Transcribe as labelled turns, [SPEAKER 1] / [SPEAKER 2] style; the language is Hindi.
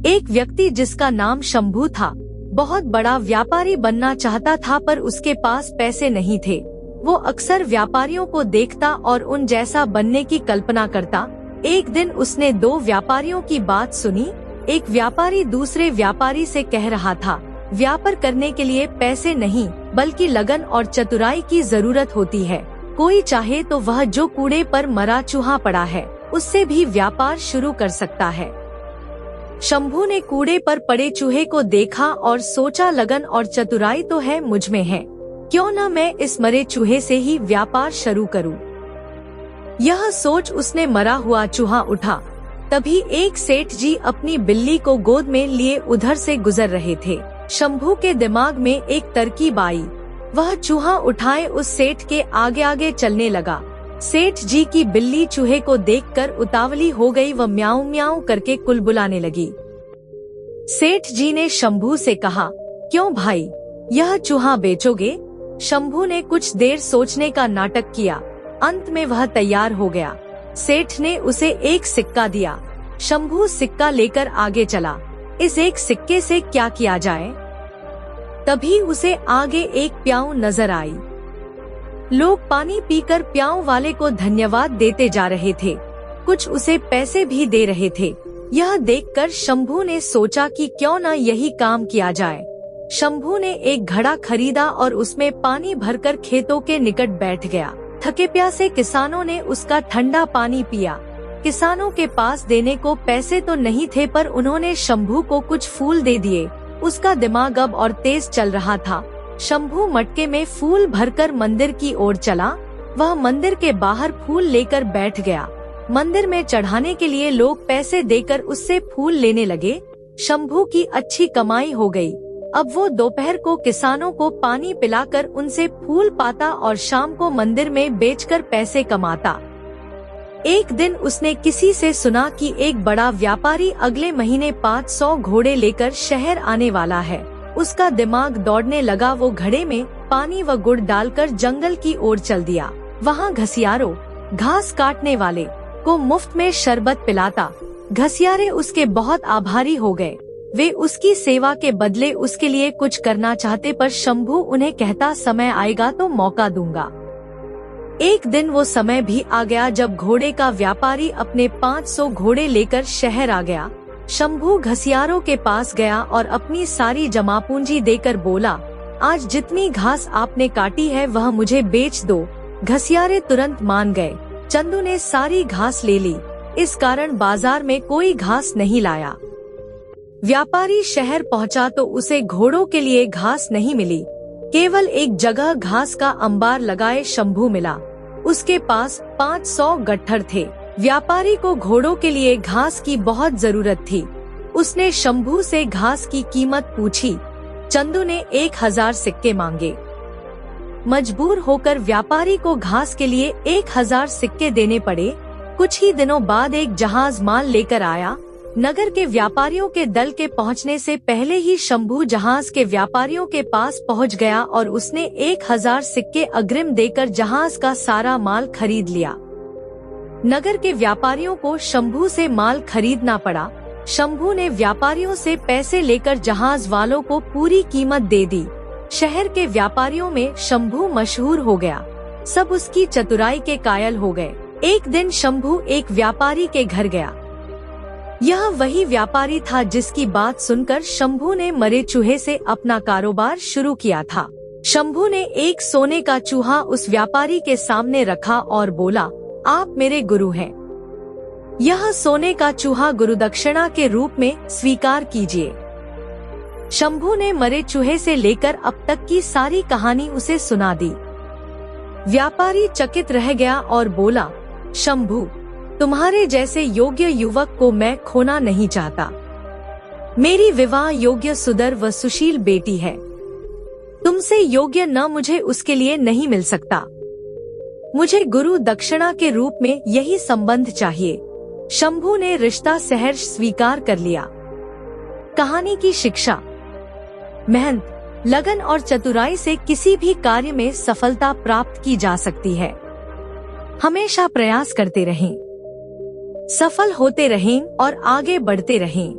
[SPEAKER 1] एक व्यक्ति जिसका नाम शंभू था, बहुत बड़ा व्यापारी बनना चाहता था, पर उसके पास पैसे नहीं थे। वो अक्सर व्यापारियों को देखता और उन जैसा बनने की कल्पना करता। एक दिन उसने दो व्यापारियों की बात सुनी। एक व्यापारी दूसरे व्यापारी से कह रहा था, व्यापार करने के लिए पैसे नहीं बल्कि लगन और चतुराई की जरूरत होती है। कोई चाहे तो वह जो कूड़े पर मरा चूहा पड़ा है उससे भी व्यापार शुरू कर सकता है। शंभू ने कूड़े पर पड़े चूहे को देखा और सोचा, लगन और चतुराई तो है मुझ में है, क्यों न मैं इस मरे चूहे से ही व्यापार शुरू करूं। यह सोच उसने मरा हुआ चूहा उठा। तभी एक सेठ जी अपनी बिल्ली को गोद में लिए उधर से गुजर रहे थे। शंभू के दिमाग में एक तरकीब आई। वह चूहा उठाए उस सेठ के आगे आगे चलने लगा। सेठ जी की बिल्ली चूहे को देखकर उतावली हो गई। वह म्याऊं म्याऊं करके कुलबुलाने लगी। सेठ जी ने शंभू से कहा, क्यों भाई, यह चूहा बेचोगे? शंभू ने कुछ देर सोचने का नाटक किया। अंत में वह तैयार हो गया। सेठ ने उसे एक सिक्का दिया। शंभू सिक्का लेकर आगे चला। इस एक सिक्के से क्या किया जाए? तभी उसे आगे एक प्याऊ नजर आई। लोग पानी पीकर प्याऊ वाले को धन्यवाद देते जा रहे थे। कुछ उसे पैसे भी दे रहे थे। यह देखकर शंभू ने सोचा कि क्यों न यही काम किया जाए। शंभू ने एक घड़ा खरीदा और उसमें पानी भरकर खेतों के निकट बैठ गया। थके प्यासे किसानों ने उसका ठंडा पानी पिया। किसानों के पास देने को पैसे तो नहीं थे, पर उन्होंने शंभू को कुछ फूल दे दिए। उसका दिमाग अब और तेज चल रहा था। शंभू मटके में फूल भरकर मंदिर की ओर चला। वह मंदिर के बाहर फूल लेकर बैठ गया। मंदिर में चढ़ाने के लिए लोग पैसे देकर उससे फूल लेने लगे। शंभू की अच्छी कमाई हो गई। अब वो दोपहर को किसानों को पानी पिलाकर उनसे फूल पाता और शाम को मंदिर में बेचकर पैसे कमाता। एक दिन उसने किसी से सुना कि एक बड़ा व्यापारी अगले महीने 500 घोड़े लेकर शहर आने वाला है। उसका दिमाग दौड़ने लगा। वो घड़े में पानी व गुड़ डालकर जंगल की ओर चल दिया। वहाँ घसियारों, घास काटने वाले को मुफ्त में शरबत पिलाता। घसियारे उसके बहुत आभारी हो गए। वे उसकी सेवा के बदले उसके लिए कुछ करना चाहते, पर शंभू उन्हें कहता, समय आएगा तो मौका दूंगा। एक दिन वो समय भी आ गया जब घोड़े का व्यापारी अपने 500 घोड़े लेकर शहर आ गया। शंभू घसियारों के पास गया और अपनी सारी जमा पूंजी देकर बोला, आज जितनी घास आपने काटी है वह मुझे बेच दो। घसियारे तुरंत मान गए। चंदू ने सारी घास ले ली। इस कारण बाजार में कोई घास नहीं लाया। व्यापारी शहर पहुंचा तो उसे घोड़ों के लिए घास नहीं मिली। केवल एक जगह घास का अंबार लगाए शंभू मिला। उसके पास 500 गट्ठर थे। व्यापारी को घोड़ों के लिए घास की बहुत जरूरत थी। उसने शंभू से घास की कीमत पूछी। चंदू ने 1000 सिक्के मांगे। मजबूर होकर व्यापारी को घास के लिए 1000 सिक्के देने पड़े। कुछ ही दिनों बाद एक जहाज माल लेकर आया। नगर के व्यापारियों के दल के पहुंचने से पहले ही शंभू जहाज के व्यापारियों के पास पहुंच गया और उसने 1000 सिक्के अग्रिम देकर जहाज का सारा माल खरीद लिया। नगर के व्यापारियों को शंभू से माल खरीदना पड़ा। शंभू ने व्यापारियों से पैसे लेकर जहाज वालों को पूरी कीमत दे दी। शहर के व्यापारियों में शंभू मशहूर हो गया। सब उसकी चतुराई के कायल हो गए। एक दिन शंभू एक व्यापारी के घर गया। यह वही व्यापारी था जिसकी बात सुनकर शंभू ने मरे चूहे से अपना कारोबार शुरू किया था। शंभू ने एक सोने का चूहा उस व्यापारी के सामने रखा और बोला, आप मेरे गुरु हैं। यह सोने का चूहा गुरुदक्षिणा के रूप में स्वीकार कीजिए। शंभू ने मरे चूहे से लेकर अब तक की सारी कहानी उसे सुना दी। व्यापारी चकित रह गया और बोला, शंभू, तुम्हारे जैसे योग्य युवक को मैं खोना नहीं चाहता। मेरी विवाह योग्य, सुंदर व सुशील बेटी है। तुमसे योग्य न मुझे उसके लिए नहीं मिल सकता। मुझे गुरु दक्षिणा के रूप में यही संबंध चाहिए। शंभू ने रिश्ता सहर्ष स्वीकार कर लिया। कहानी की शिक्षा। मेहनत, लगन और चतुराई से किसी भी कार्य में सफलता प्राप्त की जा सकती है। हमेशा प्रयास करते रहें, सफल होते रहें और आगे बढ़ते रहें।